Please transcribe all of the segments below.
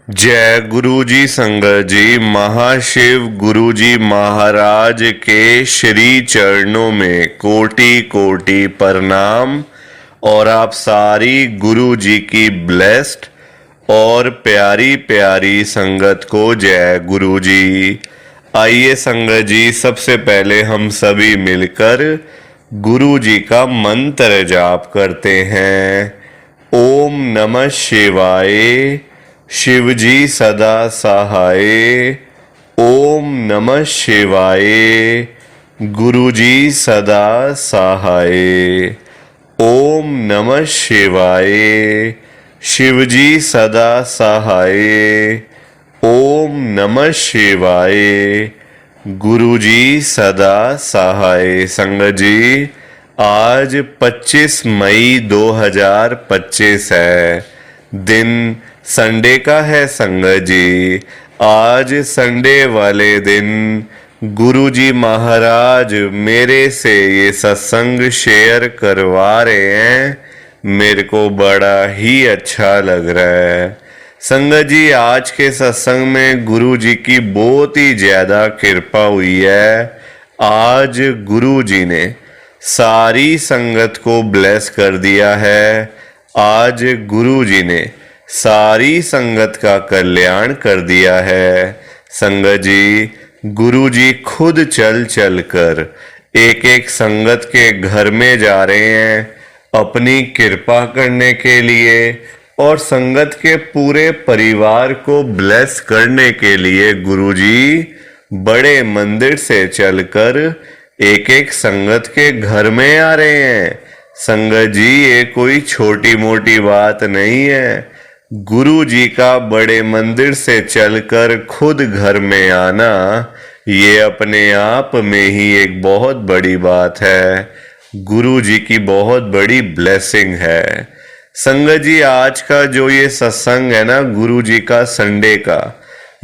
जय गुरु जी संगत जी। महाशिव गुरु जी महाराज के श्री चरणों में कोटि कोटि प्रणाम। और आप सारी गुरु जी की ब्लेस्ड और प्यारी प्यारी संगत को जय गुरु जी। आइए संगत जी, सबसे पहले हम सभी मिलकर गुरु जी का मंत्र जाप करते हैं। ओम नमः शिवाय, शिवजी सदा सहाय। ओम नमः शिवाय, गुरुजी सदा सहाय। ओम नमः शिवाय, शिवजी सदा सहाय। ओम नमः शिवाय, गुरुजी सदा सहाय। संगत जी, आज 25 मई 2025 है। दिन संडे का है संगत जी। आज संडे वाले दिन गुरु जी महाराज मेरे से ये सत्संग शेयर करवा रहे हैं। मेरे को बड़ा ही अच्छा लग रहा है संगत जी। आज के सत्संग में गुरु जी की बहुत ही ज्यादा कृपा हुई है। आज गुरु जी ने सारी संगत को ब्लेस कर दिया है। आज गुरु जी ने सारी संगत का कल्याण कर दिया है। संगत जी, गुरु जी खुद चल चल कर एक एक संगत के घर में जा रहे हैं अपनी कृपा करने के लिए और संगत के पूरे परिवार को ब्लेस करने के लिए। गुरु जी बड़े मंदिर से चलकर एक एक संगत के घर में आ रहे हैं। संगत जी, ये कोई छोटी मोटी बात नहीं है। गुरु जी का बड़े मंदिर से चलकर खुद घर में आना, ये अपने आप में ही एक बहुत बड़ी बात है। गुरु जी की बहुत बड़ी ब्लेसिंग है। संगत जी, आज का जो ये सत्संग है ना गुरु जी का संडे का,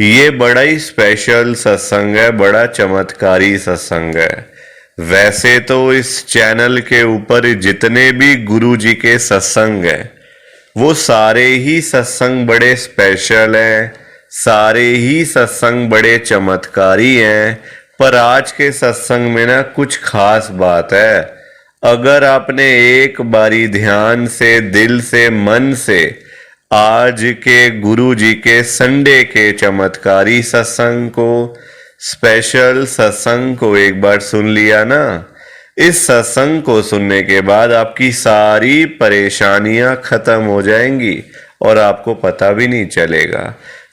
ये बड़ा ही स्पेशल सत्संग है, बड़ा चमत्कारी सत्संग है। वैसे तो इस चैनल के ऊपर जितने भी गुरु जी के सत्संग हैं वो सारे ही सत्संग बड़े स्पेशल हैं, सारे ही सत्संग बड़े चमत्कारी हैं। पर आज के सत्संग में ना कुछ खास बात है। अगर आपने एक बारी ध्यान से, दिल से, मन से आज के गुरु जी के संडे के चमत्कारी सत्संग को, स्पेशल सत्संग को एक बार सुन लिया ना, इस सत्संग को सुनने के बाद आपकी सारी परेशानियां खत्म हो जाएंगी और आपको पता भी नहीं चलेगा।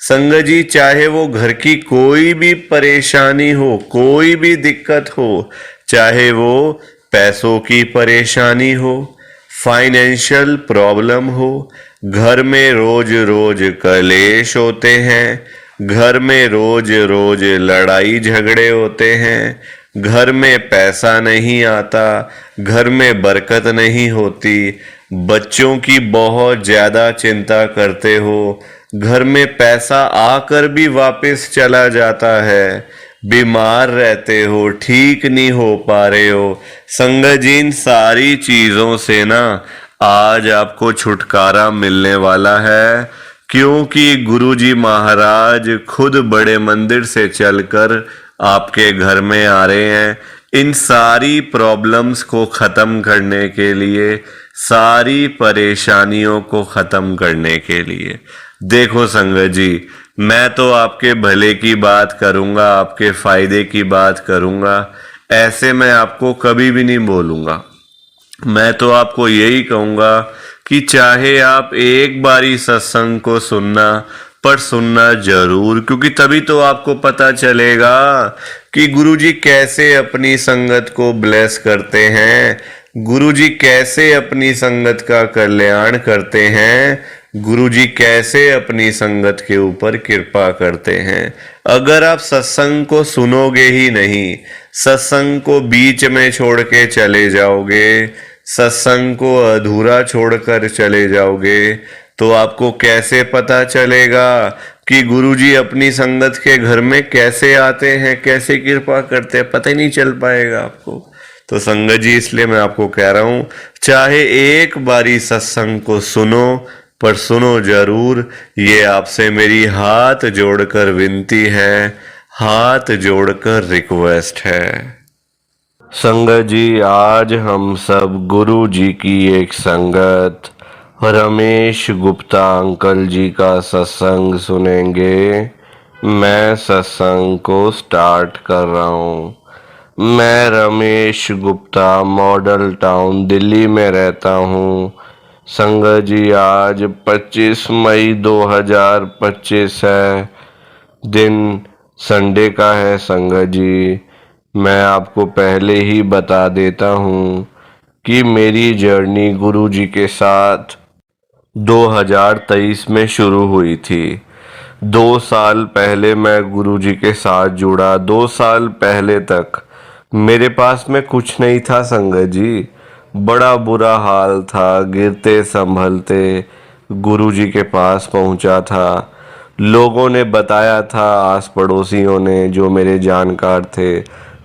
संगत जी, चाहे वो घर की कोई भी परेशानी हो, कोई भी दिक्कत हो, चाहे वो पैसों की परेशानी हो, फाइनेंशियल प्रॉब्लम हो, घर में रोज रोज कलेश होते हैं, घर में रोज रोज लड़ाई झगड़े होते हैं, घर में पैसा नहीं आता, घर में बरकत नहीं होती, बच्चों की बहुत ज्यादा चिंता करते हो, घर में पैसा आकर भी वापस चला जाता है, बीमार रहते हो, ठीक नहीं हो पा रहे हो। संगत जी, इन सारी चीजों से ना आज आपको छुटकारा मिलने वाला है, क्योंकि गुरु जी महाराज खुद बड़े मंदिर से चलकर आपके घर में आ रहे हैं इन सारी प्रॉब्लम्स को खत्म करने के लिए, सारी परेशानियों को खत्म करने के लिए। देखो संगत जी, मैं तो आपके भले की बात करूंगा, आपके फायदे की बात करूंगा, ऐसे मैं आपको कभी भी नहीं बोलूंगा। मैं तो आपको यही कहूंगा कि चाहे आप एक बारी सत्संग को सुनना, पर सुनना जरूर, क्योंकि तभी तो आपको पता चलेगा कि गुरुजी कैसे अपनी संगत को ब्लेस करते हैं, गुरुजी कैसे अपनी संगत का कल्याण करते हैं, गुरुजी कैसे अपनी संगत के ऊपर कृपा करते हैं। अगर आप सत्संग को सुनोगे ही नहीं, सत्संग को बीच में छोड़ के चले जाओगे, सत्संग को अधूरा छोड़कर चले जाओगे, तो आपको कैसे पता चलेगा कि गुरुजी अपनी संगत के घर में कैसे आते हैं, कैसे कृपा करते हैं, पता ही नहीं चल पाएगा आपको। तो संगत जी, इसलिए मैं आपको कह रहा हूं, चाहे एक बारी सत्संग को सुनो पर सुनो जरूर, ये आपसे मेरी हाथ जोड़कर विनती है, हाथ जोड़कर रिक्वेस्ट है। संगत जी, आज हम सब गुरु जी की एक संगत रमेश गुप्ता अंकल जी का सत्संग सुनेंगे। मैं सत्संग को स्टार्ट कर रहा हूँ। मैं रमेश गुप्ता मॉडल टाउन दिल्ली में रहता हूँ। संगत जी, आज 25 मई 2025 है, दिन संडे का है। संगत जी, मैं आपको पहले ही बता देता हूँ कि मेरी जर्नी गुरु जी के साथ 2023 में शुरू हुई थी। 2 साल पहले मैं गुरु जी के साथ जुड़ा। 2 साल पहले तक मेरे पास में कुछ नहीं था संगत जी। बड़ा बुरा हाल था, गिरते संभलते गुरु जी के पास पहुंचा था। लोगों ने बताया था, आस पड़ोसियों ने, जो मेरे जानकार थे,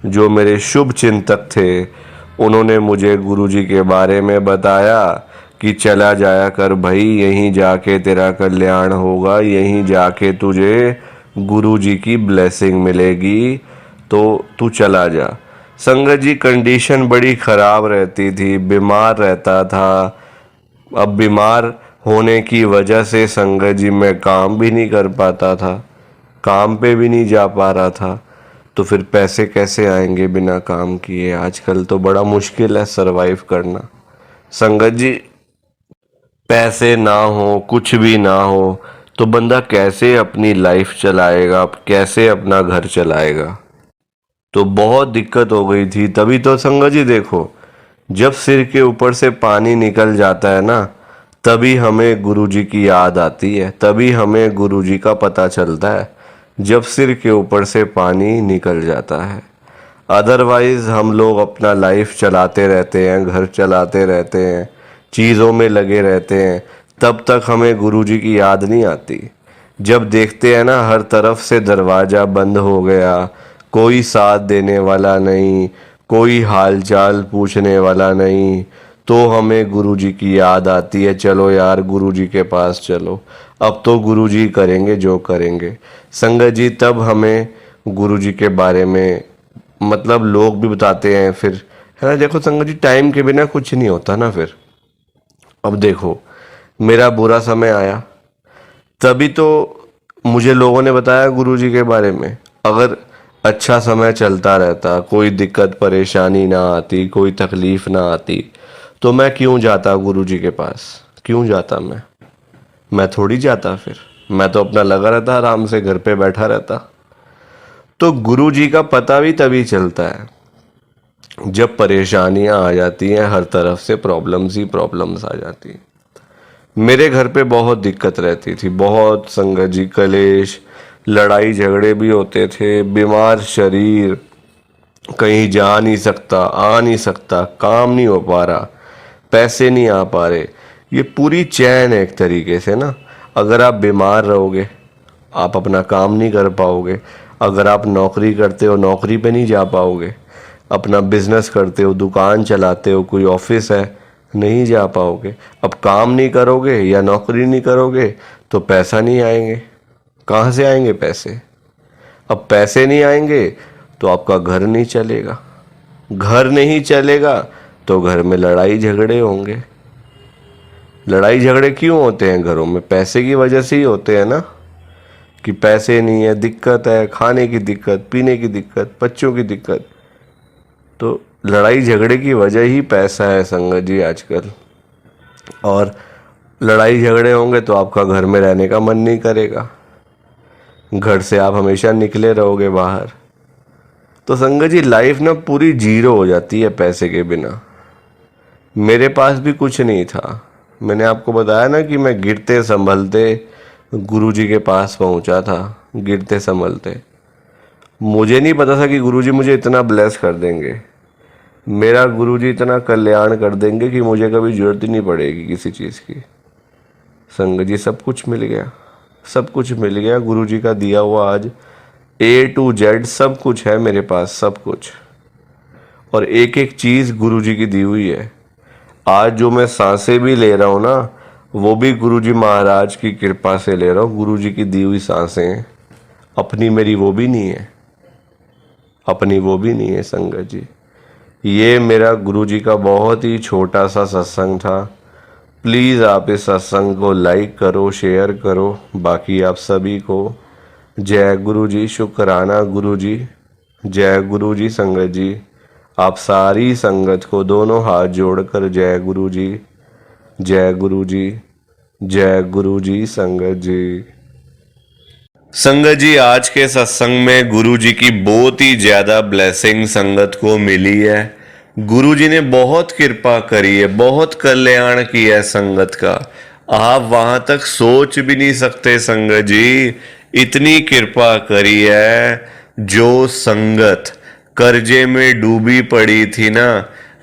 जो मेरे शुभ चिंतक थे, उन्होंने मुझे गुरु जी के बारे में बताया कि चला जाया कर भाई, यहीं जाके तेरा कल्याण होगा, यहीं जाके तुझे गुरु जी की ब्लेसिंग मिलेगी, तो तू चला जा। संगत जी, कंडीशन बड़ी ख़राब रहती थी, बीमार रहता था। अब बीमार होने की वजह से संगत जी मैं काम भी नहीं कर पाता था, काम पे भी नहीं जा पा रहा था। तो फिर पैसे कैसे आएंगे बिना काम किए? आजकल तो बड़ा मुश्किल है सरवाइव करना। संगत जी, पैसे ना हो, कुछ भी ना हो, तो बंदा कैसे अपनी लाइफ चलाएगा, कैसे अपना घर चलाएगा? तो बहुत दिक्कत हो गई थी। तभी तो संगत जी देखो, जब सिर के ऊपर से पानी निकल जाता है ना, तभी हमें गुरु जी की याद आती है, तभी हमें गुरु जी का पता चलता है, जब सिर के ऊपर से पानी निकल जाता है। अदरवाइज हम लोग अपना लाइफ चलाते रहते हैं, घर चलाते रहते हैं, चीज़ों में लगे रहते हैं, तब तक हमें गुरु जी की याद नहीं आती। जब देखते हैं ना हर तरफ से दरवाज़ा बंद हो गया, कोई साथ देने वाला नहीं, कोई हालचाल पूछने वाला नहीं, तो हमें गुरु जी की याद आती है, चलो यार गुरु जी के पास चलो, अब तो गुरु जी करेंगे जो करेंगे। संगत जी, तब हमें गुरु जी के बारे में मतलब लोग भी बताते हैं फिर, है ना। देखो संगत जी, टाइम के बिना कुछ नहीं होता ना फिर। अब देखो, मेरा बुरा समय आया, तभी तो मुझे लोगों ने बताया गुरु जी के बारे में। अगर अच्छा समय चलता रहता, कोई दिक्कत परेशानी ना आती, कोई तकलीफ ना आती, तो मैं क्यों जाता गुरु जी के पास? क्यों जाता मैं थोड़ी जाता फिर। मैं तो अपना लगा रहता, आराम से घर पे बैठा रहता। तो गुरु जी का पता भी तभी चलता है जब परेशानियां आ जाती हैं, हर तरफ से प्रॉब्लम्स ही प्रॉब्लम्स आ जाती हैं। मेरे घर पे बहुत दिक्कत रहती थी, बहुत संगत जी, कलेश, लड़ाई झगड़े भी होते थे, बीमार शरीर, कहीं जा नहीं सकता, आ नहीं सकता, काम नहीं हो पा रहा, पैसे नहीं आ पा रहे। ये पूरी चैन है एक तरीके से ना। अगर आप बीमार रहोगे, आप अपना काम नहीं कर पाओगे। अगर आप नौकरी करते हो, नौकरी पे नहीं जा पाओगे। अपना बिजनेस करते हो, दुकान चलाते हो, कोई ऑफिस है, नहीं जा पाओगे। अब काम नहीं करोगे या नौकरी नहीं करोगे तो पैसा नहीं आएंगे। कहाँ से आएंगे पैसे? अब पैसे नहीं आएंगे तो आपका घर नहीं चलेगा। घर नहीं चलेगा तो घर में लड़ाई झगड़े होंगे। लड़ाई झगड़े क्यों होते हैं घरों में? पैसे की वजह से ही होते हैं ना, कि पैसे नहीं है, दिक्कत है, खाने की दिक्कत, पीने की दिक्कत, बच्चों की दिक्कत। तो लड़ाई झगड़े की वजह ही पैसा है संगत जी आजकल। और लड़ाई झगड़े होंगे तो आपका घर में रहने का मन नहीं करेगा, घर से आप हमेशा निकले रहोगे बाहर। तो संगत जी, लाइफ ना पूरी जीरो हो जाती है पैसे के बिना। मेरे पास भी कुछ नहीं था। मैंने आपको बताया ना कि मैं गिरते संभलते गुरु जी के पास पहुंचा था, गिरते संभलते। मुझे नहीं पता था कि गुरु जी मुझे इतना ब्लेस कर देंगे, मेरा गुरु जी इतना कल्याण कर देंगे कि मुझे कभी जरूरत ही नहीं पड़ेगी किसी चीज़ की। संगत जी, सब कुछ मिल गया, सब कुछ मिल गया गुरु जी का दिया हुआ। आज A to Z सब कुछ है मेरे पास, सब कुछ। और एक एक चीज़ गुरु जी की दी हुई है। आज जो मैं सांसें भी ले रहा हूँ ना, वो भी गुरुजी महाराज की कृपा से ले रहा हूँ, गुरुजी की दी हुई सांसें। अपनी मेरी वो भी नहीं है, अपनी वो भी नहीं है संगत जी। ये मेरा गुरुजी का बहुत ही छोटा सा सत्संग था। प्लीज़ आप इस सत्संग को लाइक करो, शेयर करो। बाकी आप सभी को जय गुरु जी, शुक्राना गुरु जी, जय गुरु जी संगत जी। आप सारी संगत को दोनों हाथ जोड़कर जय गुरु जी, जय गुरु जी, जय गुरु जी संगत जी। संगत जी, आज के सत्संग में गुरु जी की बहुत ही ज्यादा ब्लेसिंग संगत को मिली है। गुरु जी ने बहुत कृपा करी है, बहुत कल्याण किया है संगत का। आप वहां तक सोच भी नहीं सकते संगत जी, इतनी कृपा करी है। जो संगत कर्जे में डूबी पड़ी थी ना,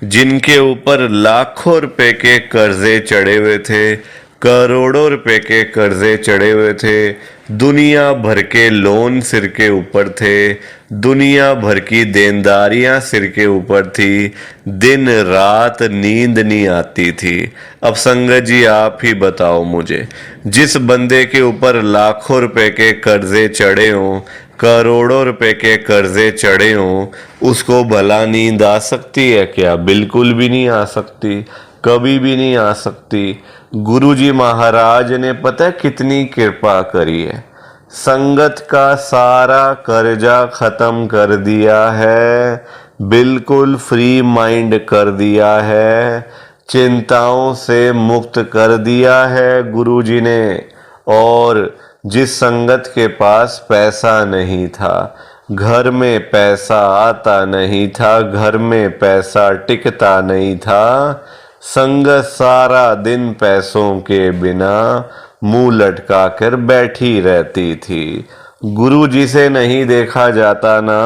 जिनके ऊपर लाखों रुपए के कर्जे चढ़े हुए थे, करोड़ों रुपए के कर्जे चढ़े हुए थे, दुनिया भर के लोन सिर के ऊपर थे, दुनिया भर की देनदारियां सिर के ऊपर थी, दिन रात नींद नहीं आती थी। अब संगत जी आप ही बताओ मुझे, जिस बंदे के ऊपर लाखों रुपए के कर्जे चढ़े हों, करोड़ों रुपए के कर्जे चढ़े हों, उसको भला नींद आ सकती है क्या? बिल्कुल भी नहीं आ सकती, कभी भी नहीं आ सकती। गुरुजी महाराज ने पता है कितनी कृपा करी है, संगत का सारा कर्जा खत्म कर दिया है, बिल्कुल फ्री माइंड कर दिया है, चिंताओं से मुक्त कर दिया है गुरुजी ने। और जिस संगत के पास पैसा नहीं था, घर में पैसा आता नहीं था, घर में पैसा टिकता नहीं था, संगत सारा दिन पैसों के बिना मुंह लटका कर बैठी रहती थी। गुरु जी से नहीं देखा जाता ना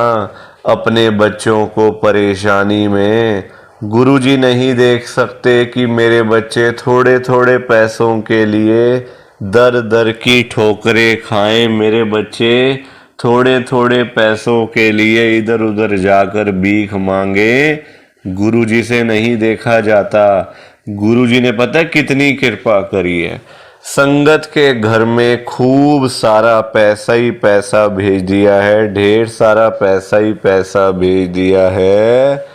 अपने बच्चों को परेशानी में। गुरु जी नहीं देख सकते कि मेरे बच्चे थोड़े थोड़े पैसों के लिए दर दर की ठोकरें खाएं, मेरे बच्चे थोड़े थोड़े पैसों के लिए इधर उधर जाकर भीख मांगे। गुरुजी से नहीं देखा जाता। गुरुजी ने पता कितनी कृपा करी है, संगत के घर में खूब सारा पैसा ही पैसा भेज दिया है, ढेर सारा पैसा ही पैसा भेज दिया है।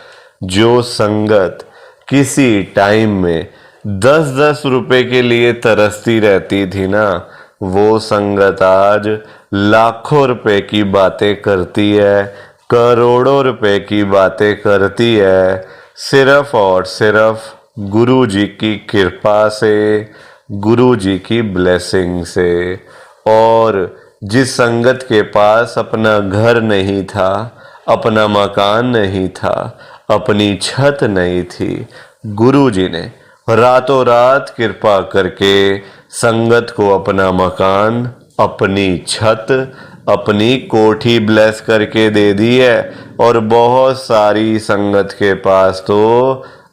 जो संगत किसी टाइम में 10-10 रुपए के लिए तरसती रहती थी ना, वो संगत आज लाखों रुपए की बातें करती है, करोड़ों रुपए की बातें करती है, सिर्फ और सिर्फ गुरु जी की कृपा से, गुरु जी की ब्लेसिंग से। और जिस संगत के पास अपना घर नहीं था, अपना मकान नहीं था, अपनी छत नहीं थी, गुरु जी ने रातों रात कृपा करके संगत को अपना मकान, अपनी छत, अपनी कोठी ब्लेस करके दे दी है। और बहुत सारी संगत के पास तो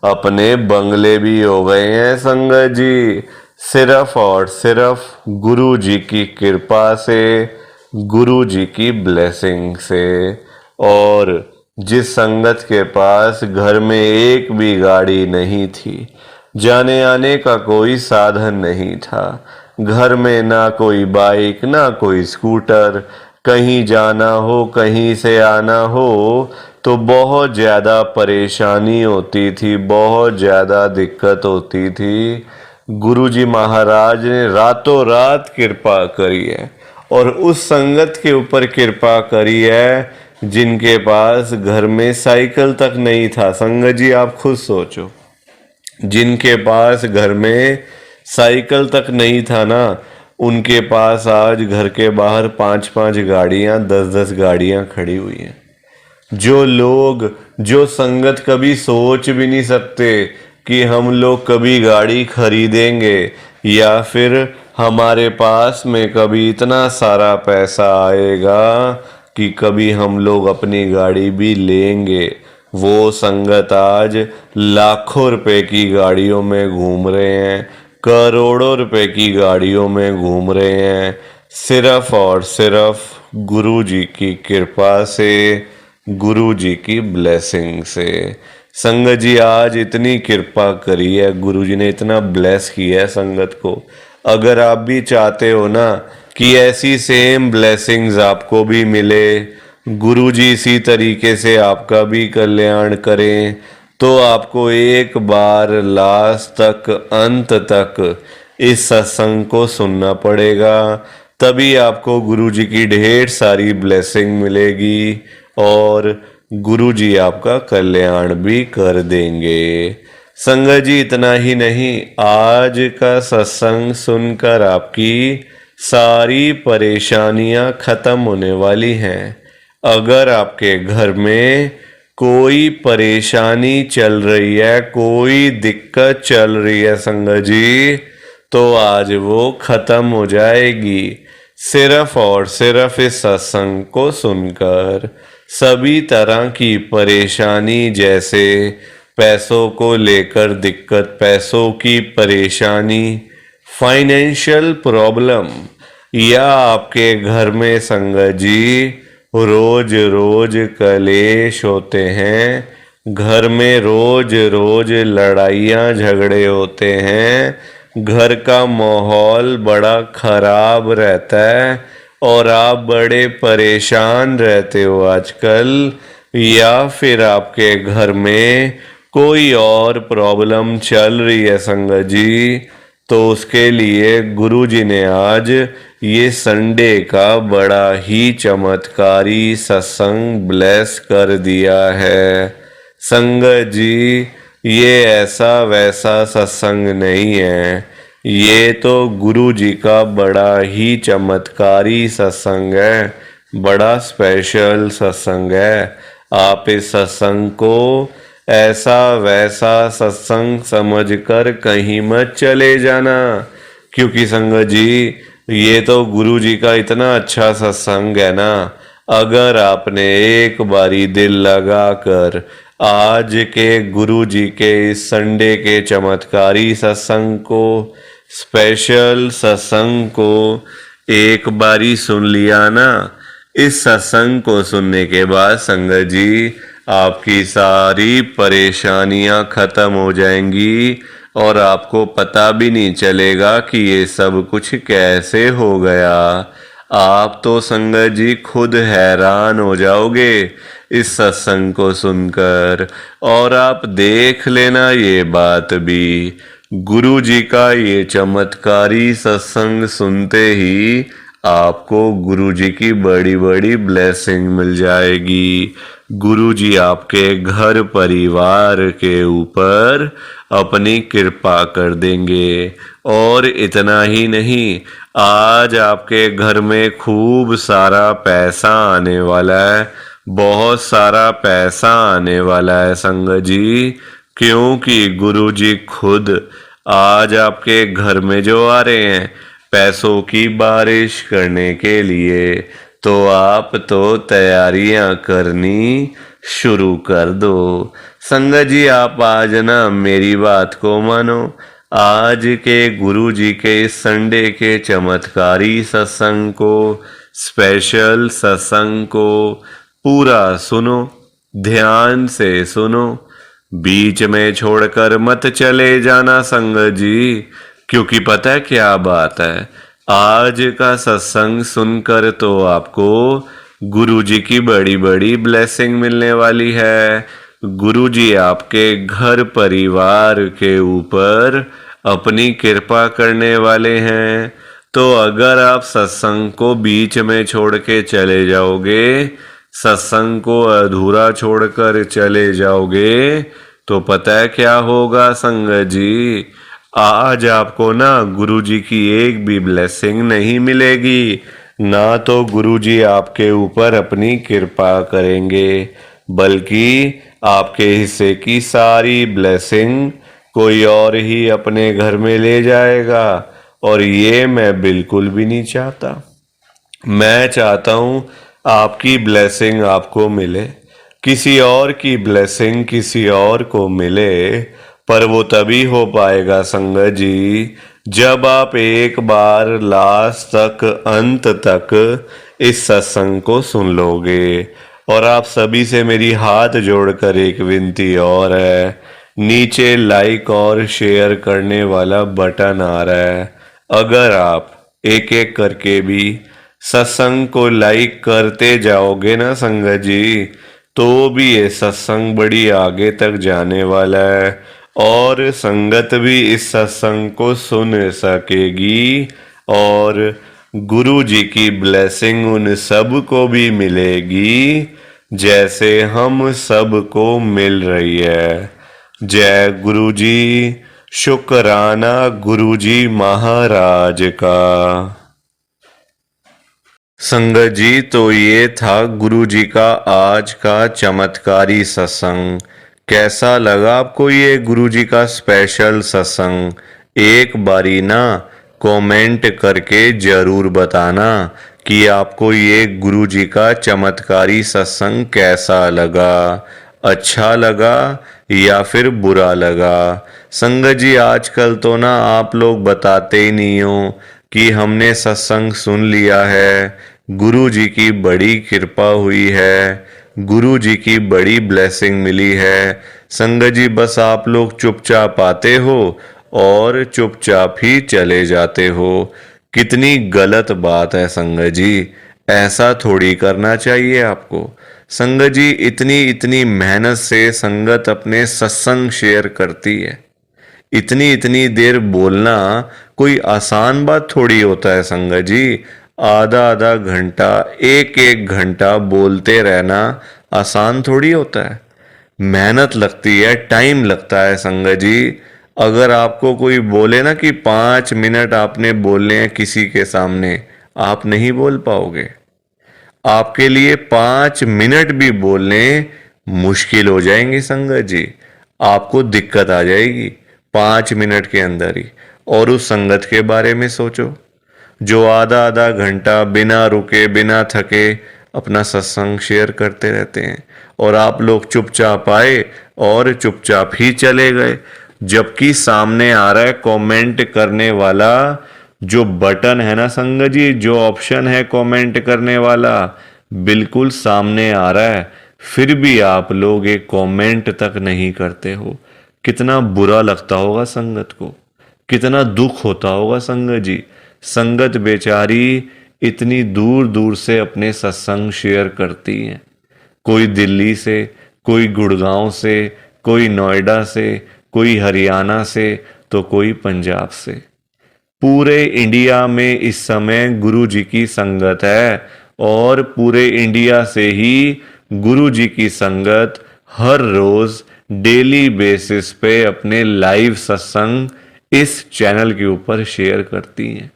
अपने बंगले भी हो गए हैं संगत जी, सिर्फ और सिर्फ गुरु जी की कृपा से, गुरु जी की ब्लेसिंग से। और जिस संगत के पास घर में एक भी गाड़ी नहीं थी, जाने आने का कोई साधन नहीं था, घर में ना कोई बाइक ना कोई स्कूटर, कहीं जाना हो कहीं से आना हो तो बहुत ज़्यादा परेशानी होती थी, बहुत ज़्यादा दिक्कत होती थी। गुरुजी महाराज ने रातों रात कृपा करी है, और उस संगत के ऊपर कृपा करी है जिनके पास घर में साइकिल तक नहीं था। संगत जी आप खुद सोचो, जिनके पास घर में साइकिल तक नहीं था ना, उनके पास आज घर के बाहर 5-5 गाड़ियां, 10-10 गाड़ियां खड़ी हुई हैं। जो लोग, जो संगत कभी सोच भी नहीं सकते कि हम लोग कभी गाड़ी खरीदेंगे, या फिर हमारे पास में कभी इतना सारा पैसा आएगा कि कभी हम लोग अपनी गाड़ी भी लेंगे, वो संगत आज लाखों रुपए की गाड़ियों में घूम रहे हैं, करोड़ों रुपए की गाड़ियों में घूम रहे हैं, सिर्फ और सिर्फ गुरु जी की कृपा से, गुरु जी की ब्लेसिंग से। संगत जी आज इतनी कृपा करी है, गुरु जी ने इतना ब्लेस किया है संगत को। अगर आप भी चाहते हो ना कि ऐसी सेम ब्लेसिंग्स आपको भी मिले, गुरु जी इसी तरीके से आपका भी कल्याण करें, तो आपको एक बार लास्ट तक, अंत तक इस सत्संग को सुनना पड़ेगा। तभी आपको गुरु जी की ढेर सारी ब्लेसिंग मिलेगी और गुरु जी आपका कल्याण भी कर देंगे। संगत जी इतना ही नहीं, आज का सत्संग सुनकर आपकी सारी परेशानियां खत्म होने वाली हैं। अगर आपके घर में कोई परेशानी चल रही है, कोई दिक्कत चल रही है संगत जी, तो आज वो खत्म हो जाएगी सिर्फ और सिर्फ इस सत्संग को सुनकर। सभी तरह की परेशानी, जैसे पैसों को लेकर दिक्कत, पैसों की परेशानी, फाइनेंशियल प्रॉब्लम, या आपके घर में संगत जी रोज रोज कलेश होते हैं, घर में रोज रोज लड़ाइयाँ झगड़े होते हैं, घर का माहौल बड़ा खराब रहता है और आप बड़े परेशान रहते हो आजकल, या फिर आपके घर में कोई और प्रॉब्लम चल रही है संगत जी, तो उसके लिए गुरु जी ने आज ये संडे का बड़ा ही चमत्कारी सत्संग ब्लेस कर दिया है। संगत जी ये ऐसा वैसा सत्संग नहीं है, ये तो गुरु जी का बड़ा ही चमत्कारी सत्संग है, बड़ा स्पेशल सत्संग है। आप इस सत्संग को ऐसा वैसा सत्संग समझकर कहीं मत चले जाना, क्योंकि संगत जी ये तो गुरु जी का इतना अच्छा सत्संग है ना। अगर आपने एक बारी दिल लगाकर आज के गुरु जी के इस संडे के चमत्कारी सत्संग को, स्पेशल सत्संग को एक बारी सुन लिया ना, इस सत्संग को सुनने के बाद संगत जी आपकी सारी परेशानियां खत्म हो जाएंगी और आपको पता भी नहीं चलेगा कि ये सब कुछ कैसे हो गया। आप तो संगत जी खुद हैरान हो जाओगे इस सत्संग को सुनकर। और आप देख लेना ये बात भी, गुरु जी का ये चमत्कारी सत्संग सुनते ही आपको गुरु जी की बड़ी बड़ी ब्लेसिंग मिल जाएगी। गुरु जी आपके घर परिवार के ऊपर अपनी कृपा कर देंगे। और इतना ही नहीं, आज आपके घर में खूब सारा पैसा आने वाला है, बहुत सारा पैसा आने वाला है संगत जी, क्योंकि गुरु जी खुद आज आपके घर में जो आ रहे हैं पैसों की बारिश करने के लिए। तो आप तो तैयारियां करनी शुरू कर दो। संगत जी आप आज ना मेरी बात को मानो, आज के गुरु जी के इस संडे के चमत्कारी सत्संग को, स्पेशल सत्संग को पूरा सुनो, ध्यान से सुनो, बीच में छोड़कर मत चले जाना संगत जी, क्योंकि पता है क्या बात है, आज का सत्संग सुनकर तो आपको गुरु जी की बड़ी बड़ी ब्लेसिंग मिलने वाली है। गुरु जी आपके घर परिवार के ऊपर अपनी कृपा करने वाले हैं। तो अगर आप सत्संग को बीच में छोड़ के चले जाओगे, सत्संग को अधूरा छोड़कर चले जाओगे, तो पता है क्या होगा संगत जी, आज आपको ना गुरु जी की एक भी ब्लेसिंग नहीं मिलेगी, ना तो गुरु जी आपके ऊपर अपनी कृपा करेंगे, बल्कि आपके हिस्से की सारी ब्लेसिंग कोई और ही अपने घर में ले जाएगा। और ये मैं बिल्कुल भी नहीं चाहता। मैं चाहता हूँ आपकी ब्लेसिंग आपको मिले, किसी और की ब्लेसिंग किसी और को मिले, पर वो तभी हो पाएगा संगत जी जब आप एक बार लास्ट तक, अंत तक इस सत्संग को सुन लोगे और आप सभी से मेरी हाथ जोड़कर एक विनती और है, नीचे लाइक और शेयर करने वाला बटन आ रहा है। अगर आप एक एक करके भी सत्संग को लाइक करते जाओगे ना संगत जी, तो भी ये सत्संग बड़ी आगे तक जाने वाला है और संगत भी इस सत्संग को सुन सकेगी और गुरु जी की ब्लेसिंग उन सब को भी मिलेगी जैसे हम सबको मिल रही है। जय गुरु जी। शुक्राना गुरु जी महाराज का। संगत जी, तो ये था गुरु जी का आज का चमत्कारी सत्संग। कैसा लगा आपको ये गुरु जी का स्पेशल सत्संग? एक बारी ना कमेंट करके जरूर बताना कि आपको ये गुरु जी का चमत्कारी सत्संग कैसा लगा, अच्छा लगा या फिर बुरा लगा। संगत जी, आजकल तो ना आप लोग बताते ही नहीं हो कि हमने सत्संग सुन लिया है, गुरु जी की बड़ी कृपा हुई है, गुरु जी की बड़ी ब्लेसिंग मिली है। संगत जी, बस आप लोग चुपचाप आते हो और चुपचाप ही चले जाते हो। कितनी गलत बात है संगत जी, ऐसा थोड़ी करना चाहिए आपको। संगत जी, इतनी इतनी मेहनत से संगत अपने सत्संग शेयर करती है, इतनी इतनी देर बोलना कोई आसान बात थोड़ी होता है संगत जी। आधा आधा घंटा, एक एक घंटा बोलते रहना आसान थोड़ी होता है। मेहनत लगती है, टाइम लगता है संगत जी। अगर आपको कोई बोले ना कि 5 मिनट आपने बोलने हैं किसी के सामने, आप नहीं बोल पाओगे। आपके लिए 5 मिनट भी बोलने मुश्किल हो जाएंगे संगत जी। आपको दिक्कत आ जाएगी 5 मिनट के अंदर ही। और उस संगत के बारे में सोचो जो आधा आधा घंटा बिना रुके बिना थके अपना सत्संग शेयर करते रहते हैं और आप लोग चुपचाप आए और चुपचाप ही चले गए। जबकि सामने आ रहा है कमेंट करने वाला जो बटन है ना संगत जी, जो ऑप्शन है कमेंट करने वाला, बिल्कुल सामने आ रहा है, फिर भी आप लोग एक कमेंट तक नहीं करते हो। कितना बुरा लगता होगा संगत को, कितना दुख होता होगा संगत जी। संगत बेचारी इतनी दूर दूर से अपने सत्संग शेयर करती हैं, कोई दिल्ली से, कोई गुड़गांव से, कोई नोएडा से, कोई हरियाणा से, तो कोई पंजाब से। पूरे इंडिया में इस समय गुरु जी की संगत है और पूरे इंडिया से ही गुरु जी की संगत हर रोज डेली बेसिस पे अपने लाइव सत्संग इस चैनल के ऊपर शेयर करती हैं।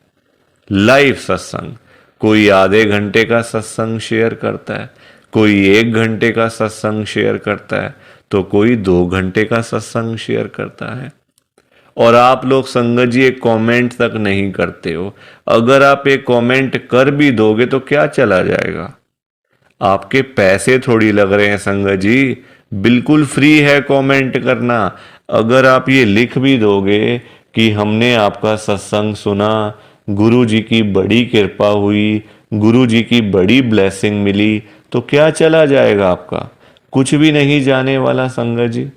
लाइव सत्संग, कोई आधे घंटे का सत्संग शेयर करता है, कोई 1 घंटे का सत्संग शेयर करता है, तो कोई 2 घंटे का सत्संग शेयर करता है। और आप लोग संगत जी एक कमेंट तक नहीं करते हो। अगर आप एक कमेंट कर भी दोगे तो क्या चला जाएगा? आपके पैसे थोड़ी लग रहे हैं संगत जी, बिल्कुल फ्री है कमेंट करना। अगर आप ये लिख भी दोगे कि हमने आपका सत्संग सुना, गुरु जी की बड़ी कृपा हुई, गुरु जी की बड़ी ब्लेसिंग मिली, तो क्या चला जाएगा आपका? कुछ भी नहीं जाने वाला संगत जी।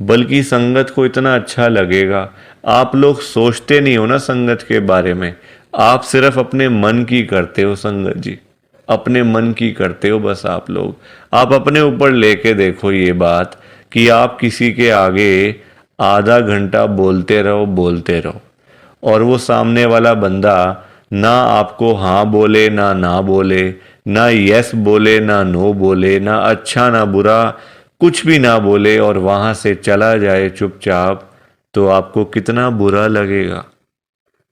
बल्कि संगत को इतना अच्छा लगेगा। आप लोग सोचते नहीं हो ना संगत के बारे में, आप सिर्फ अपने मन की करते हो संगत जी, अपने मन की करते हो बस। आप लोग आप अपने ऊपर लेके देखो ये बात कि आप किसी के आगे आधा घंटा बोलते रहो और वो सामने वाला बंदा ना आपको हाँ बोले ना बोले, ना यस बोले ना नो बोले, ना अच्छा ना बुरा, कुछ भी ना बोले और वहां से चला जाए चुपचाप, तो आपको कितना बुरा लगेगा?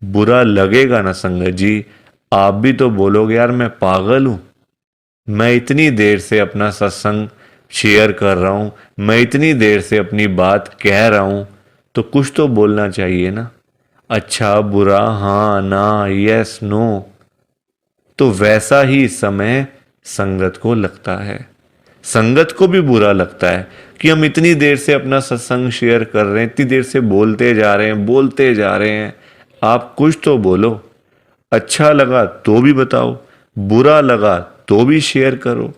बुरा लगेगा ना संगत जी। आप भी तो बोलोगे यार मैं पागल हूं, मैं इतनी देर से अपना सत्संग शेयर कर रहा हूं, मैं इतनी देर से अपनी बात कह रहा हूं, तो कुछ तो बोलना चाहिए ना, अच्छा बुरा, हाँ ना, यस नो। तो वैसा ही इस समय संगत को लगता है। संगत को भी बुरा लगता है कि हम इतनी देर से अपना सत्संग शेयर कर रहे हैं, इतनी देर से बोलते जा रहे हैं। आप कुछ तो बोलो। अच्छा लगा तो भी बताओ, बुरा लगा तो भी शेयर करो।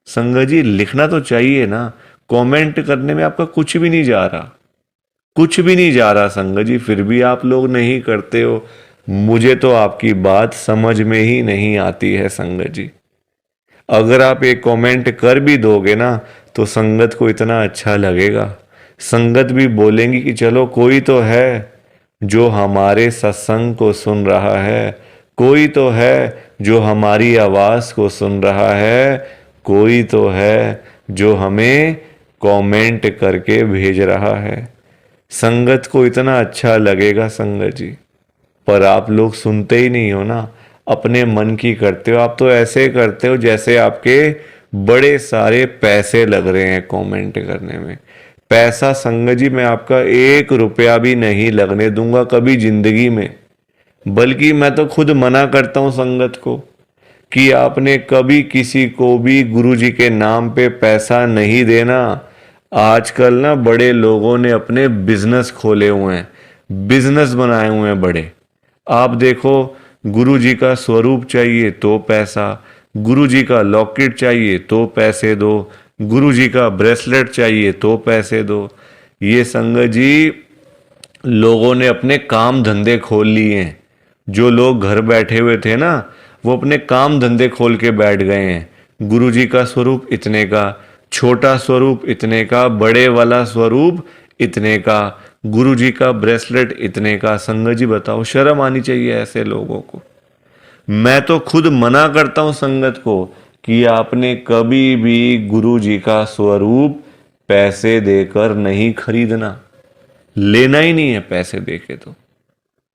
संगत जी लिखना तो चाहिए ना, कमेंट करने में आपका कुछ भी नहीं जा रहा, कुछ भी नहीं जा रहा संगत जी, फिर भी आप लोग नहीं करते हो। मुझे तो आपकी बात समझ में ही नहीं आती है संगत जी। अगर आप एक कमेंट कर भी दोगे ना तो संगत को इतना अच्छा लगेगा, संगत भी बोलेंगी कि चलो कोई तो है जो हमारे सत्संग को सुन रहा है, कोई तो है जो हमारी आवाज़ को सुन रहा है, कोई तो है जो हमें कमेंट करके भेज रहा है। संगत को इतना अच्छा लगेगा संगत जी, पर आप लोग सुनते ही नहीं हो ना, अपने मन की करते हो। आप तो ऐसे करते हो जैसे आपके बड़े सारे पैसे लग रहे हैं कमेंट करने में। पैसा संगत जी मैं आपका 1 रुपया भी नहीं लगने दूंगा कभी जिंदगी में, बल्कि मैं तो खुद मना करता हूं संगत को कि आपने कभी किसी को भी गुरु जी के नाम पे पैसा नहीं देना। आजकल ना बड़े लोगों ने अपने बिजनेस खोले हुए हैं, बिजनेस बनाए हुए हैं बड़े। आप देखो, गुरु जी का स्वरूप चाहिए तो पैसा, गुरु जी का लॉकेट चाहिए तो पैसे दो, गुरु जी का ब्रेसलेट चाहिए तो पैसे दो। ये संगत जी लोगों ने अपने काम धंधे खोल लिए हैं। जो लोग घर बैठे हुए थे ना, वो अपने काम धंधे खोल के बैठ गए हैं। गुरु जी का स्वरूप इतने का, छोटा स्वरूप इतने का, बड़े वाला स्वरूप इतने का, गुरु जी का ब्रेसलेट इतने का। संगत जी बताओ, शर्म आनी चाहिए ऐसे लोगों को। मैं तो खुद मना करता हूं संगत को कि आपने कभी भी गुरु जी का स्वरूप पैसे देकर नहीं खरीदना, लेना ही नहीं है पैसे देके। तो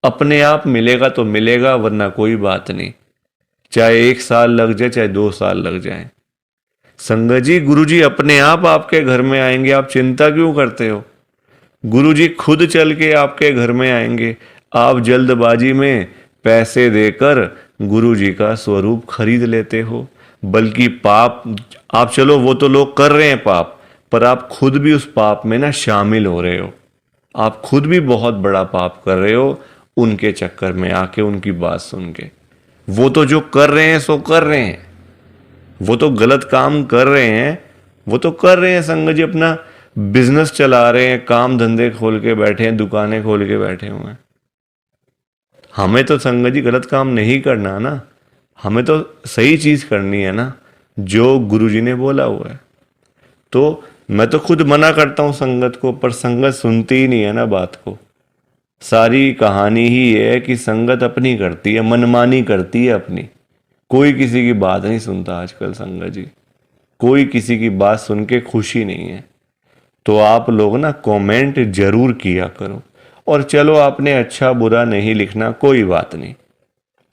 अपने आप मिलेगा तो मिलेगा, वरना कोई बात नहीं, चाहे 1 साल लग जाए चाहे 2 साल लग जाए। संगत जी गुरु जी अपने आप आपके घर में आएंगे, आप चिंता क्यों करते हो? गुरु जी खुद चल के आपके घर में आएंगे। आप जल्दबाजी में पैसे देकर गुरु जी का स्वरूप खरीद लेते हो। बल्कि पाप, आप चलो वो तो लोग कर रहे हैं पाप, पर आप खुद भी उस पाप में ना शामिल हो रहे हो। आप खुद भी बहुत बड़ा पाप कर रहे हो उनके चक्कर में आके, उनकी बात सुन के। वो तो जो कर रहे हैं सो कर रहे हैं, वो तो गलत काम कर रहे हैं, वो तो कर रहे हैं संगत जी, अपना बिजनेस चला रहे हैं, काम धंधे खोल के बैठे हैं, दुकानें खोल के बैठे हुए हैं। हमें तो संगत जी गलत काम नहीं करना ना, हमें तो सही चीज करनी है ना, जो गुरु जी ने बोला हुआ है। तो मैं तो खुद मना करता हूं संगत को, पर संगत सुनती ही नहीं है ना बात को। सारी कहानी ही है कि संगत अपनी करती है, मनमानी करती है अपनी। कोई किसी की बात नहीं सुनता आजकल संगत जी, कोई किसी की बात सुन के खुशी नहीं है। तो आप लोग ना कमेंट जरूर किया करो। और चलो आपने अच्छा बुरा नहीं लिखना, कोई बात नहीं,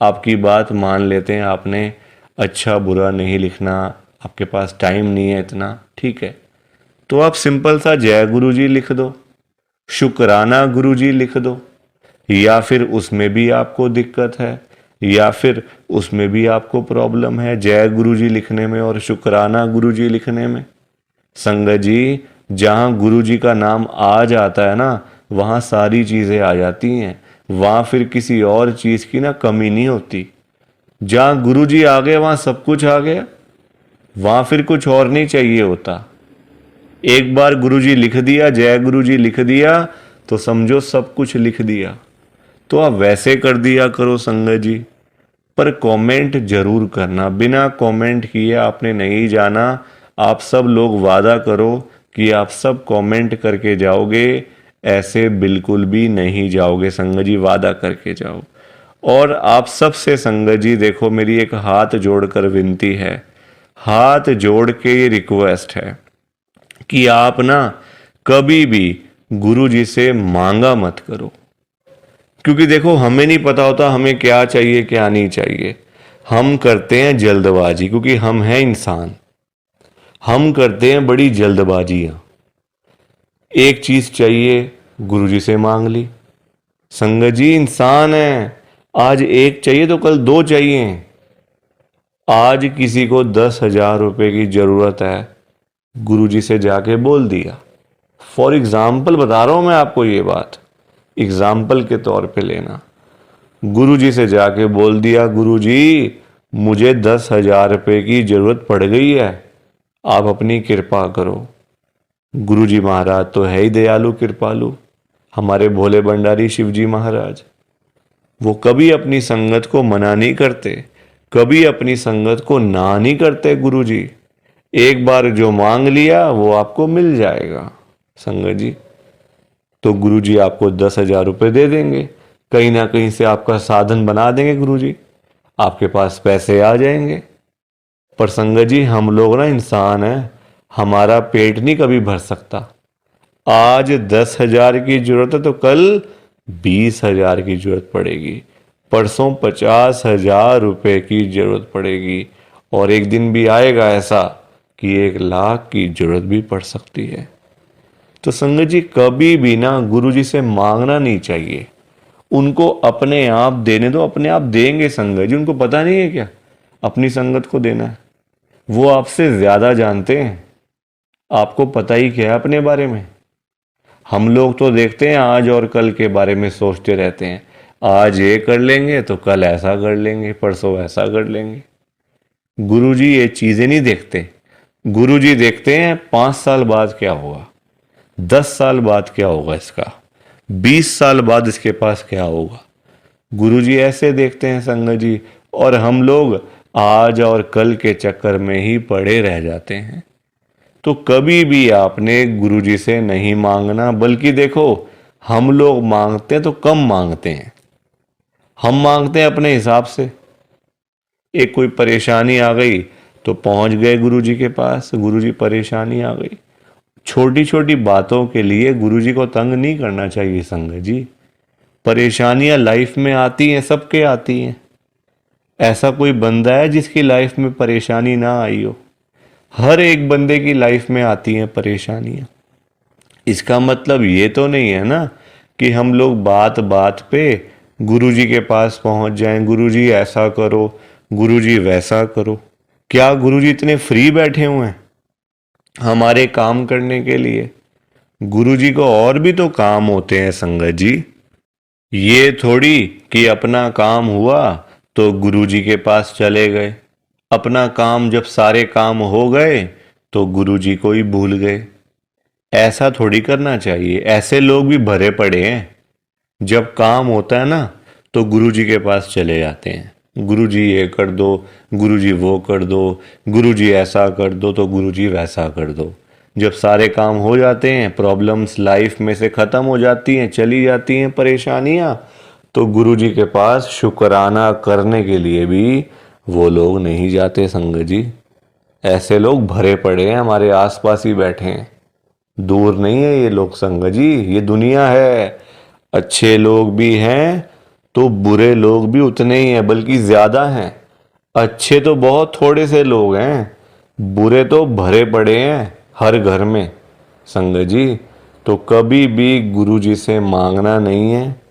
आपकी बात मान लेते हैं। आपने अच्छा बुरा नहीं लिखना, आपके पास टाइम नहीं है इतना, ठीक है, तो आप सिंपल सा जय गुरु जी लिख दो, शुक्राना गुरु जी लिख दो। या फिर उसमें भी आपको दिक्कत है, या फिर उसमें भी आपको प्रॉब्लम है जय गुरु जी लिखने में और शुक्राना गुरु जी लिखने में। संगत जी जहां गुरु जी का नाम आ जाता है ना, वहां सारी चीजें आ जाती हैं, वहां फिर किसी और चीज की ना कमी नहीं होती। जहां गुरु जी आ गए वहां सब कुछ आ गया, वहां फिर कुछ और नहीं चाहिए होता। एक बार गुरु जी लिख दिया, जय गुरु जी लिख दिया, तो समझो सब कुछ लिख दिया। तो आप वैसे कर दिया करो संगत जी, पर कमेंट जरूर करना। बिना कमेंट किए आपने नहीं जाना। आप सब लोग वादा करो कि आप सब कमेंट करके जाओगे, ऐसे बिल्कुल भी नहीं जाओगे संगत जी, वादा करके जाओ। और आप सबसे संगत जी देखो, मेरी एक हाथ जोड़कर विनती है, हाथ जोड़ के ये रिक्वेस्ट है कि आप ना कभी भी गुरु जी से मांगा मत करो। क्योंकि देखो हमें नहीं पता होता हमें क्या चाहिए क्या नहीं चाहिए। हम करते हैं जल्दबाजी, क्योंकि हम हैं इंसान, हम करते हैं बड़ी जल्दबाजियां। एक चीज चाहिए, गुरुजी से मांग ली। संगत जी इंसान है, आज एक चाहिए तो कल 2 चाहिए। आज किसी को 10,000 रुपए की जरूरत है, गुरुजी से जाके बोल दिया। फॉर एग्जाम्पल बता रहा हूं मैं आपको ये बात, एग्जाम्पल के तौर पे लेना। गुरुजी से जाके बोल दिया, गुरुजी मुझे 10,000 रुपए की जरूरत पड़ गई है, आप अपनी कृपा करो। गुरु जी महाराज तो है ही दयालु कृपालु, हमारे भोले भंडारी शिव जी महाराज। वो कभी अपनी संगत को मना नहीं करते, कभी अपनी संगत को ना नहीं करते। गुरु जी एक बार जो मांग लिया वो आपको मिल जाएगा संगत जी। तो गुरु जी आपको 10,000 रुपये दे देंगे, कहीं ना कहीं से आपका साधन बना देंगे गुरु जी, आपके पास पैसे आ जाएंगे। पर संगत जी हम लोग ना इंसान हैं, हमारा पेट नहीं कभी भर सकता। आज 10,000 की जरूरत है तो कल 20,000 की जरूरत पड़ेगी, परसों 50,000 रुपये की जरूरत पड़ेगी, और एक दिन भी आएगा ऐसा कि 1 लाख की जरूरत भी पड़ सकती है। तो संगत जी कभी भी ना गुरु जी से मांगना नहीं चाहिए, उनको अपने आप देने दो, अपने आप देंगे संगत जी। उनको पता नहीं है क्या अपनी संगत को देना है? वो आपसे ज्यादा जानते हैं, आपको पता ही क्या है अपने बारे में। हम लोग तो देखते हैं आज और कल के बारे में सोचते रहते हैं, आज ये कर लेंगे तो कल ऐसा कर लेंगे, परसों ऐसा कर लेंगे। गुरुजी ये चीजें नहीं देखते। गुरुजी देखते हैं 5 साल बाद क्या होगा, 10 साल बाद क्या होगा इसका, 20 साल बाद इसके पास क्या होगा। गुरुजी ऐसे देखते हैं संगत जी, और हम लोग आज और कल के चक्कर में ही पड़े रह जाते हैं। तो कभी भी आपने गुरुजी से नहीं मांगना, बल्कि देखो हम लोग मांगते हैं तो कम मांगते हैं, हम मांगते हैं अपने हिसाब से। एक कोई परेशानी आ गई तो पहुंच गए गुरुजी के पास, गुरुजी परेशानी आ गई। छोटी छोटी बातों के लिए गुरुजी को तंग नहीं करना चाहिए संगत जी। परेशानियां लाइफ में आती हैं, सबके आती हैं। ऐसा कोई बंदा है जिसकी लाइफ में परेशानी ना आई हो? हर एक बंदे की लाइफ में आती हैं परेशानियां। इसका मतलब ये तो नहीं है ना कि हम लोग बात बात पे गुरुजी के पास पहुंच जाएं, गुरुजी ऐसा करो, गुरुजी वैसा करो। क्या गुरुजी इतने फ्री बैठे हुए हैं हमारे काम करने के लिए? गुरुजी को और भी तो काम होते हैं संगत जी। ये थोड़ी कि अपना काम हुआ तो गुरुजी के पास चले गए, अपना काम जब सारे काम हो गए तो गुरुजी को ही भूल गए। ऐसा थोड़ी करना चाहिए। ऐसे लोग भी भरे पड़े हैं, जब काम होता है ना तो गुरुजी के पास चले जाते हैं, गुरुजी ये कर दो, गुरुजी वो कर दो, गुरुजी ऐसा कर दो तो गुरुजी वैसा कर दो। जब सारे काम हो जाते हैं, प्रॉब्लम्स लाइफ में से ख़त्म हो जाती हैं, चली जाती हैं परेशानियां, तो गुरुजी के पास शुक्राना करने के लिए भी वो लोग नहीं जाते संगत जी। ऐसे लोग भरे पड़े हैं, हमारे आसपास ही बैठे हैं, दूर नहीं है ये लोग संगत जी। ये दुनिया है, अच्छे लोग भी हैं तो बुरे लोग भी उतने ही हैं, बल्कि ज्यादा हैं। अच्छे तो बहुत थोड़े से लोग हैं, बुरे तो भरे पड़े हैं हर घर में संगत जी। तो कभी भी गुरु जी से मांगना नहीं है।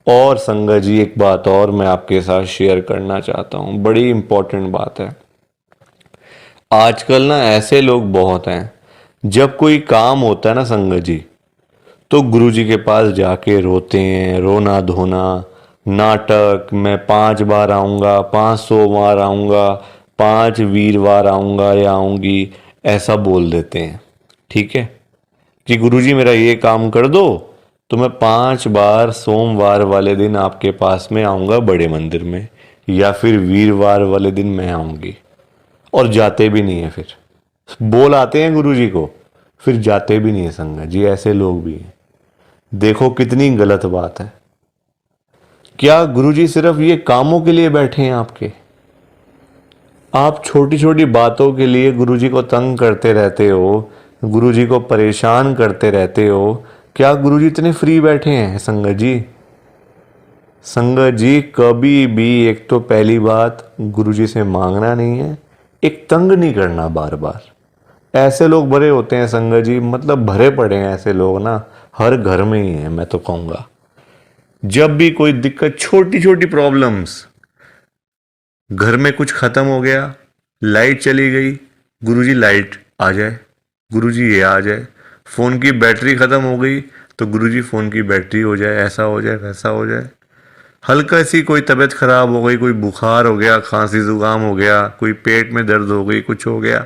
और संगत जी एक बात और मैं आपके साथ शेयर करना चाहता हूँ, बड़ी इंपॉर्टेंट बात है। आजकल ना ऐसे लोग बहुत हैं, जब कोई काम होता है ना संगत जी, तो गुरुजी के पास जाके रोते हैं, रोना धोना, नाटक, मैं 5 बार आऊँगा, 500 बार आऊँगा, 5 वीरवार आऊँगा या आऊँगी, ऐसा बोल देते हैं। ठीक है कि गुरुजी मेरा ये काम कर दो तो मैं 5 बार सोमवार वाले दिन आपके पास में आऊँगा बड़े मंदिर में, या फिर वीरवार वाले दिन मैं आऊँगी। और जाते भी नहीं है, फिर बोल आते हैं गुरुजी को, फिर जाते भी नहीं है संगत जी। ऐसे लोग भी हैं। देखो कितनी गलत बात है। क्या गुरुजी सिर्फ ये कामों के लिए बैठे हैं आपके? आप छोटी छोटी बातों के लिए गुरुजी को तंग करते रहते हो, गुरुजी को परेशान करते रहते हो। क्या गुरुजी इतने फ्री बैठे हैं संगत जी? संगत जी कभी भी, एक तो पहली बात गुरुजी से मांगना नहीं है, एक तंग नहीं करना बार बार। ऐसे लोग भरे होते हैं संगत जी, मतलब भरे पड़े हैं ऐसे लोग ना, हर घर में ही है मैं तो कहूँगा। जब भी कोई दिक्कत, छोटी छोटी प्रॉब्लम्स, घर में कुछ खत्म हो गया, लाइट चली गई, गुरुजी लाइट आ जाए, गुरुजी ये आ जाए। फ़ोन की बैटरी ख़त्म हो गई तो गुरुजी फ़ोन की बैटरी हो जाए, ऐसा हो जाए, वैसा हो जाए। हल्का सी कोई तबीयत ख़राब हो गई, कोई बुखार हो गया, खांसी जुकाम हो गया, कोई पेट में दर्द हो गई, कुछ हो गया,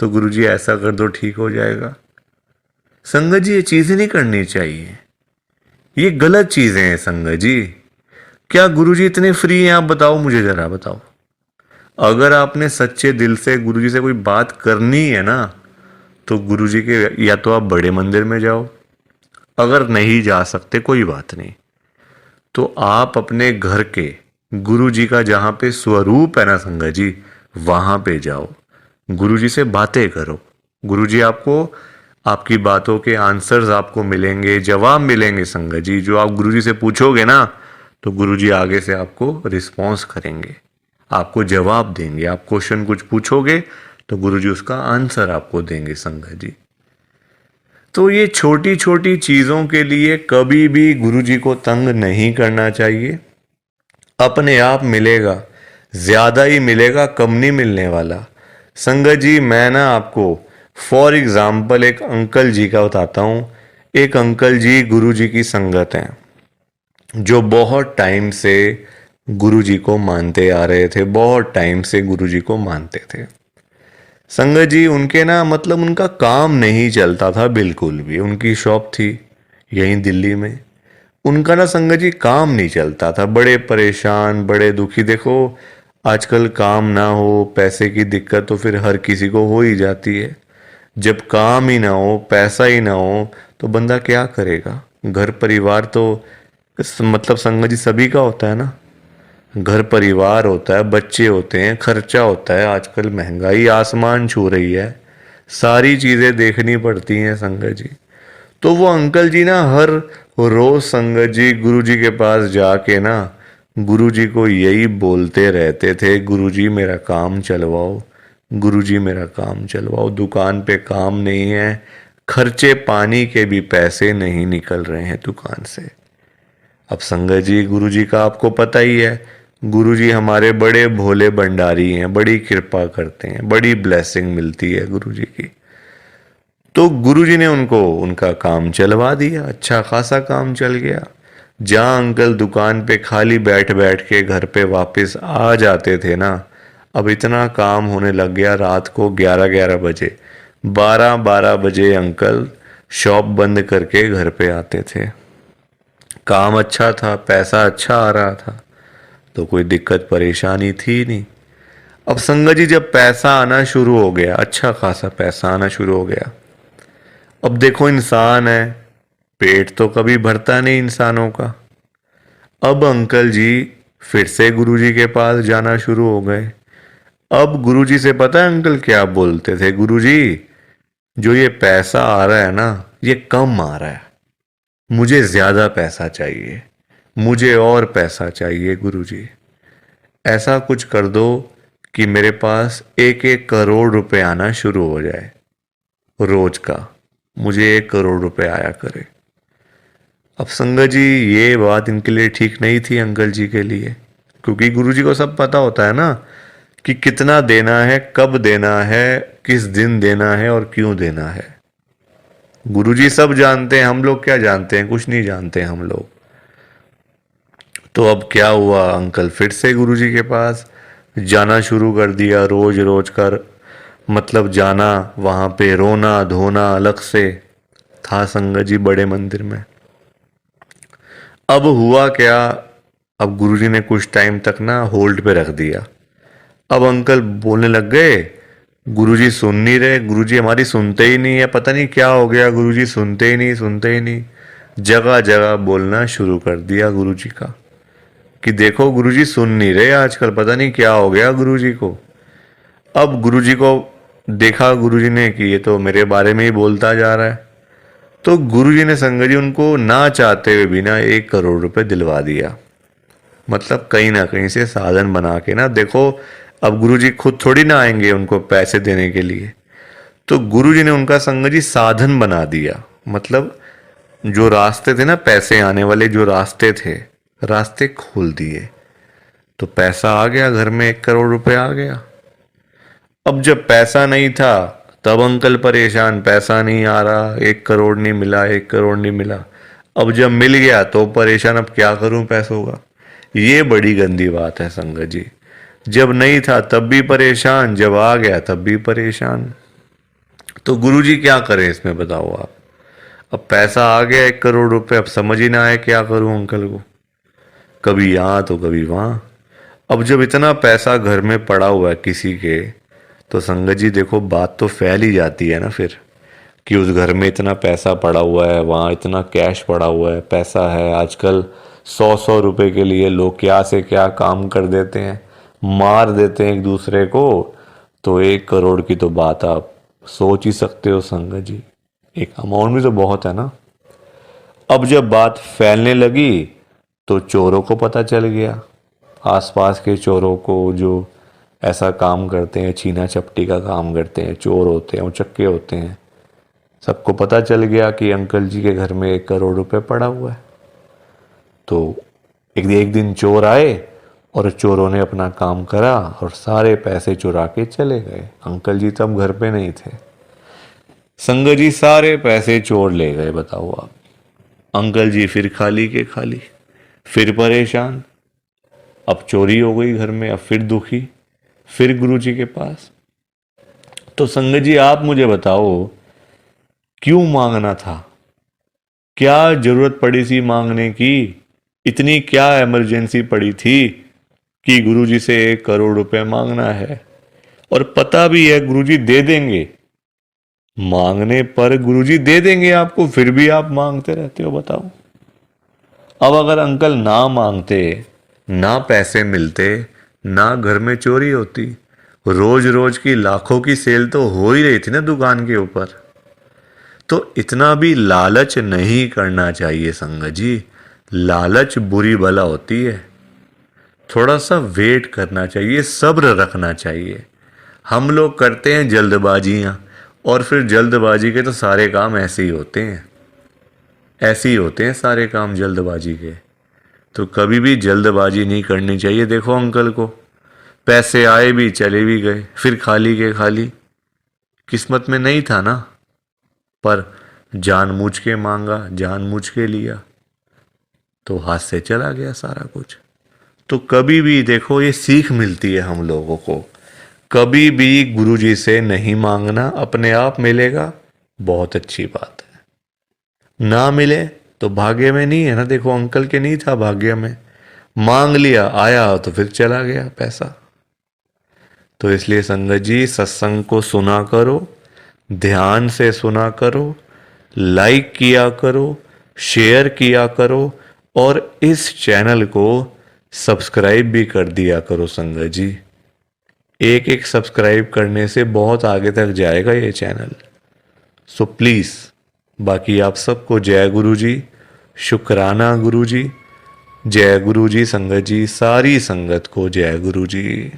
तो गुरुजी ऐसा कर दो ठीक हो जाएगा। संगत जी ये चीजें नहीं करनी चाहिए, ये गलत चीजें हैं संगत जी। क्या गुरुजी इतने फ्री हैं? आप बताओ, मुझे जरा बताओ। अगर आपने सच्चे दिल से गुरुजी से कोई बात करनी है ना, तो गुरुजी के या तो आप बड़े मंदिर में जाओ, अगर नहीं जा सकते कोई बात नहीं, तो आप अपने घर के गुरु जी का जहां पे स्वरूप है ना संगत जी, वहां पे जाओ, गुरु जी से बातें करो। गुरु जी आपको, आपकी बातों के आंसर्स आपको मिलेंगे, जवाब मिलेंगे संगत जी। जो आप गुरु जी से पूछोगे ना, तो गुरु जी आगे से आपको रिस्पॉन्स करेंगे, आपको जवाब देंगे। आप क्वेश्चन कुछ पूछोगे तो गुरु जी उसका आंसर आपको देंगे संगत जी। तो ये छोटी छोटी चीजों के लिए कभी भी गुरु जी को तंग नहीं करना चाहिए। अपने आप मिलेगा, ज्यादा ही मिलेगा, कम नहीं मिलने वाला। संगत जी मैं ना आपको फॉर एग्जाम्पल एक अंकल जी का बताता हूँ। एक अंकल जी गुरु जी की संगत हैं, जो बहुत टाइम से गुरु जी को मानते आ रहे थे, बहुत टाइम से गुरु जी को मानते थे। संगत जी उनके ना मतलब उनका काम नहीं चलता था बिल्कुल भी। उनकी शॉप थी यहीं दिल्ली में, उनका ना संगत जी काम नहीं चलता था, बड़े परेशान, बड़े दुखी। देखो आजकल काम ना हो, पैसे की दिक्कत तो फिर हर किसी को हो ही जाती है। जब काम ही ना हो, पैसा ही ना हो, तो बंदा क्या करेगा? घर परिवार तो मतलब संगत जी सभी का होता है ना। घर परिवार होता है, बच्चे होते हैं, खर्चा होता है, आजकल महंगाई आसमान छू रही है, सारी चीजें देखनी पड़ती हैं संगत जी। तो वो अंकल जी ना हर रोज संगत जी गुरु जी के पास जाके ना गुरु जी को यही बोलते रहते थे, गुरु जी मेरा काम चलवाओ, गुरु जी मेरा काम चलवाओ, दुकान पे काम नहीं है, खर्चे पानी के भी पैसे नहीं निकल रहे हैं दुकान से। अब संगत जी गुरु जी का आपको पता ही है, गुरु जी हमारे बड़े भोले भंडारी हैं, बड़ी कृपा करते हैं, बड़ी ब्लेसिंग मिलती है गुरु जी की। तो गुरुजी ने उनको उनका काम चलवा दिया, अच्छा खासा काम चल गया। जहाँ अंकल दुकान पे खाली बैठ बैठ के घर पे वापस आ जाते थे ना, अब इतना काम होने लग गया, रात को 11-11 बजे, 12-12 बजे अंकल शॉप बंद करके घर पे आते थे। काम अच्छा था, पैसा अच्छा आ रहा था, तो कोई दिक्कत परेशानी थी नहीं। अब संगत जी जब पैसा आना शुरू हो गया, अच्छा खासा पैसा आना शुरू हो गया, अब देखो इंसान है, पेट तो कभी भरता नहीं इंसानों का। अब अंकल जी फिर से गुरुजी के पास जाना शुरू हो गए। अब गुरुजी से पता है अंकल क्या बोलते थे? गुरुजी जो ये पैसा आ रहा है ना, ये कम आ रहा है, मुझे ज्यादा पैसा चाहिए, मुझे और पैसा चाहिए गुरुजी। ऐसा कुछ कर दो कि मेरे पास 1-1 करोड़ रुपए आना शुरू हो जाए रोज का, मुझे 1 करोड़ रुपए आया करे। अब संगत जी ये बात इनके लिए ठीक नहीं थी अंकल जी के लिए, क्योंकि गुरुजी को सब पता होता है ना कि कितना देना है, कब देना है, किस दिन देना है और क्यों देना है। गुरुजी सब जानते हैं, हम लोग क्या जानते हैं? कुछ नहीं जानते हम लोग। तो अब क्या हुआ, अंकल फिर से गुरुजी के पास जाना शुरू कर दिया, रोज रोज कर मतलब जाना, वहां पे रोना धोना अलग से था संगत जी बड़े मंदिर में। अब हुआ क्या, अब गुरुजी ने कुछ टाइम तक ना होल्ड पे रख दिया। अब अंकल बोलने लग गए, गुरुजी सुन नहीं रहे, गुरुजी हमारी सुनते ही नहीं है, पता नहीं क्या हो गया, गुरुजी सुनते ही नहीं, सुनते ही नहीं। जगह जगह बोलना शुरू कर दिया गुरुजी का कि देखो गुरुजी सुन नहीं रहे आजकल, पता नहीं क्या हो गया गुरुजी को। अब गुरुजी को देखा गुरुजी ने कि ये तो मेरे बारे में ही बोलता जा रहा है, तो गुरुजी ने संगत जी उनको ना चाहते हुए भी ना 1 करोड़ रुपए दिलवा दिया। मतलब कहीं ना कहीं से साधन बना के ना, देखो अब गुरुजी खुद थोड़ी ना आएंगे उनको पैसे देने के लिए, तो गुरुजी ने उनका संगत जी साधन बना दिया। मतलब जो रास्ते थे ना पैसे आने वाले, जो रास्ते थे, रास्ते खोल दिए, तो पैसा आ गया घर में, 1 करोड़ रुपए आ गया। अब जब पैसा नहीं था तब अंकल परेशान, पैसा नहीं आ रहा, 1 करोड़ नहीं मिला, 1 करोड़ नहीं मिला। अब जब मिल गया तो परेशान, अब क्या करूं पैसों का। ये बड़ी गंदी बात है संगत जी। जब नहीं था तब भी परेशान, जब आ गया तब भी परेशान। तो गुरुजी क्या करें इसमें बताओ आप। अब पैसा आ गया 1 करोड़ रुपए, अब समझ ही ना आए क्या करूं अंकल को, कभी यहाँ तो कभी वहाँ। अब जब इतना पैसा घर में पड़ा हुआ है किसी के, तो संगत जी देखो बात तो फैल ही जाती है ना फिर, कि उस घर में इतना पैसा पड़ा हुआ है, वहाँ इतना कैश पड़ा हुआ है, पैसा है। आजकल 100-100 रुपए के लिए लोग क्या से क्या काम कर देते हैं, मार देते हैं एक दूसरे को। तो 1 करोड़ की तो बात आप सोच ही सकते हो संगत जी, एक अमाउंट भी तो बहुत है ना। अब जब बात फैलने लगी तो चोरों को पता चल गया, आसपास के चोरों को, जो ऐसा काम करते हैं, छीना चपटी का काम करते हैं, चोर होते हैं, उचक्के होते हैं, सबको पता चल गया कि अंकल जी के घर में 1 करोड़ रुपए पड़ा हुआ है। तो एक दिन चोर आए और चोरों ने अपना काम करा और सारे पैसे चुरा के चले गए। अंकल जी तब घर पे नहीं थे। संगत जी सारे पैसे चोर ले गए, बताओ आप। अंकल जी फिर खाली के खाली, फिर परेशान। अब चोरी हो गई घर में, अब फिर दुखी, फिर गुरुजी के पास। तो संगत जी आप मुझे बताओ, क्यों मांगना था, क्या जरूरत पड़ी थी मांगने की, इतनी क्या इमरजेंसी पड़ी थी कि गुरुजी से 1 करोड़ रुपए मांगना है। और पता भी है गुरुजी दे देंगे, मांगने पर गुरुजी दे देंगे आपको, फिर भी आप मांगते रहते हो, बताओ। अब अगर अंकल ना मांगते, ना पैसे मिलते, ना घर में चोरी होती, रोज रोज की लाखों की सेल तो हो ही रही थी ना दुकान के ऊपर। तो इतना भी लालच नहीं करना चाहिए संगत जी, लालच बुरी बला होती है। थोड़ा सा वेट करना चाहिए, सब्र रखना चाहिए। हम लोग करते हैं जल्दबाजियां, और फिर जल्दबाजी के तो सारे काम ऐसे ही होते हैं, ऐसे ही होते हैं सारे काम जल्दबाजी के। तो कभी भी जल्दबाजी नहीं करनी चाहिए। देखो अंकल को पैसे आए भी चले भी गए, फिर खाली के खाली। किस्मत में नहीं था ना, पर जानबूझ के मांगा, जानबूझ के लिया, तो हाथ से चला गया सारा कुछ। तो कभी भी देखो ये सीख मिलती है हम लोगों को, कभी भी गुरुजी से नहीं मांगना, अपने आप मिलेगा, बहुत अच्छी बात है। ना मिले तो भाग्य में नहीं है ना। देखो अंकल के नहीं था भाग्य में, मांग लिया, आया तो फिर चला गया पैसा। तो इसलिए संगत जी सत्संग को सुना करो, ध्यान से सुना करो, लाइक किया करो, शेयर किया करो, और इस चैनल को सब्सक्राइब भी कर दिया करो संगत जी। एक एक सब्सक्राइब करने से बहुत आगे तक जाएगा ये चैनल। सो प्लीज़, बाकी आप सबको जय गुरु जी, शुक्राना गुरु जी, जय गुरु जी संगत जी, सारी संगत को जय गुरु जी।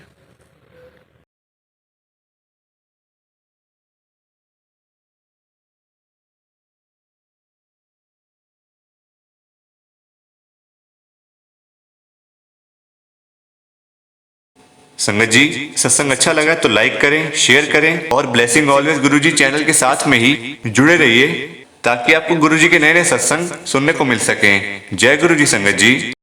संगत जी सत्संग अच्छा लगा तो लाइक करें, शेयर करें, और ब्लेसिंग ऑलवेज गुरुजी चैनल के साथ में ही जुड़े रहिए, ताकि आपको गुरुजी के नए नए सत्संग सुनने को मिल सकें। जय गुरुजी संगत जी।